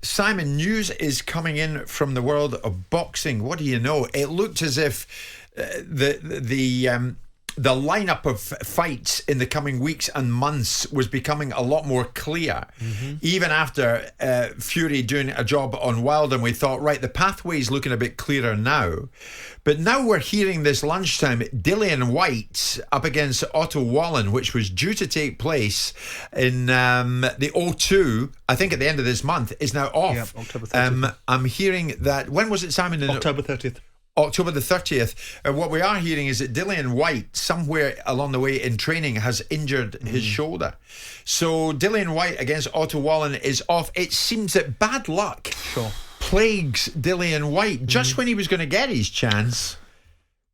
Simon, news is coming in from the world of boxing. What do you know? It looked as if the lineup of fights in the coming weeks and months was becoming a lot more clear. Even after Fury doing a job on Wilder, and we thought, right, the pathway's looking a bit clearer now. But now we're hearing this lunchtime, Dillian Whyte up against Otto Wallin, which was due to take place in the O2, I think at the end of this month, is now off. Yeah, October 30th. I'm hearing that, when was it, Simon? October 30th. October the 30th. What we are hearing is that Dillian Whyte, somewhere along the way in training, has injured his shoulder. So Dillian Whyte against Otto Wallin is off. It seems that bad luck plagues Dillian Whyte. Just when he was going to get his chance,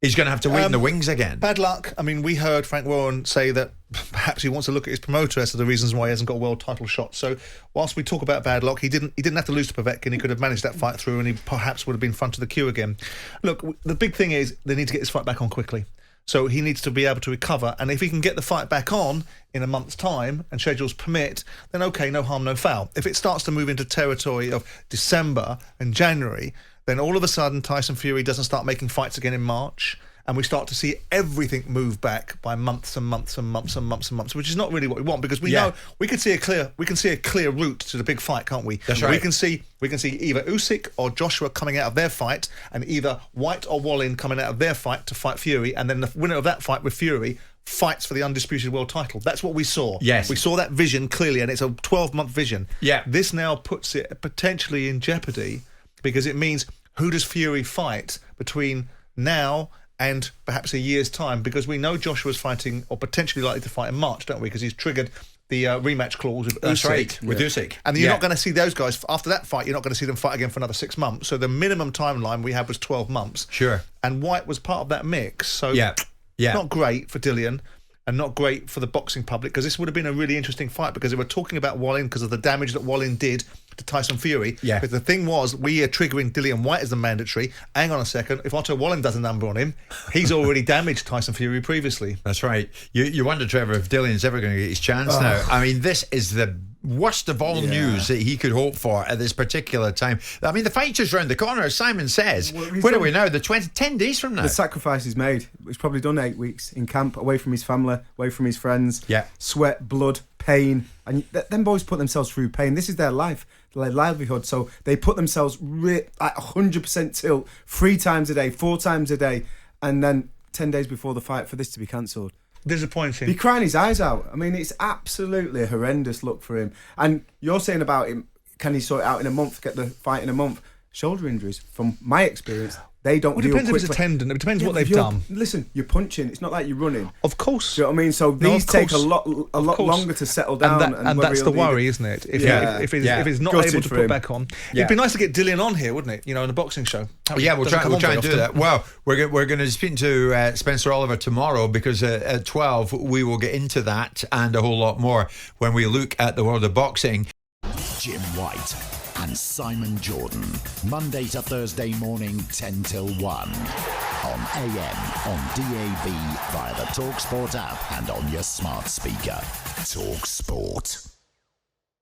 he's going to have to wait in the wings again. Bad luck. I mean, we heard Frank Warren say that perhaps he wants to look at his promoter as to the reasons why he hasn't got a world title shot. So whilst we talk about bad luck, he didn't have to lose to Povetkin. He could have managed that fight through, and he perhaps would have been front of the queue again. Look, the big thing is they need to get this fight back on quickly. So he needs to be able to recover, and if he can get the fight back on in a month's time and schedules permit, then okay, no harm, no foul. If it starts to move into territory of December and January, then all of a sudden Tyson Fury doesn't start making fights again in March, and we start to see everything move back by months and months and months and months and months, which is not really what we want, because we know we can see a clear route to the big fight, can't we? That's right. We can see either Usyk or Joshua coming out of their fight, and either Whyte or Wallin coming out of their fight to fight Fury, and then the winner of that fight with Fury fights for the undisputed world title. That's what we saw. Yes. We saw that vision clearly, and it's a 12-month vision. Yeah. This now puts it potentially in jeopardy, because it means, who does Fury fight between now and perhaps a year's time? Because we know Joshua's fighting, or potentially likely to fight in March, don't we? Because he's triggered the rematch clause with Usyk. That's right, with Usyk. And you're not going to see those guys, after that fight, you're not going to see them fight again for another 6 months. So the minimum timeline we had was 12 months. Sure. And Whyte was part of that mix. So Yeah. not great for Dillian, and not great for the boxing public, because this would have been a really interesting fight, because they were talking about Wallin because of the damage that Wallin did to Tyson Fury. Yeah. But the thing was, we are triggering Dillian Whyte as the mandatory. Hang on a second, if Otto Wallin does a number on him, he's already damaged Tyson Fury previously. That's right. You wonder, Trevor, if Dillian's ever going to get his chance now. I mean, this is the worst of all news that he could hope for at this particular time. I mean, the fight's just round the corner, as Simon says. Where are we now? 10 days from now. The sacrifice he's made. He's probably done 8 weeks in camp, away from his family, away from his friends. Yeah. Sweat, blood, pain. And them boys put themselves through pain. This is their life, their livelihood. So they put themselves at 100% tilt 3 times a day, 4 times a day. And then 10 days before the fight, for this to be cancelled. Disappointing. He's crying his eyes out. I mean, it's absolutely a horrendous look for him. And you're saying about him, can he sort it out in a month, get the fight in a month? Shoulder injuries, from my experience, they don't heal quickly. It depends if it's a tendon. It depends what they've done. Listen, you're punching. It's not like you're running. Of course. Do you know what I mean? So these take a lot longer to settle down. And that's the worry, isn't it? If it's not able to put back on. It'd be nice to get Dillian on here, wouldn't it? You know, in a boxing show. We'll try and do that. Well, we're going to speak to Spencer Oliver tomorrow, because at 12 we will get into that and a whole lot more when we look at the world of boxing. Jim White and Simon Jordan, Monday to Thursday morning, 10 till 1. On AM, on DAB, via the talkSPORT app, and on your smart speaker. talkSPORT.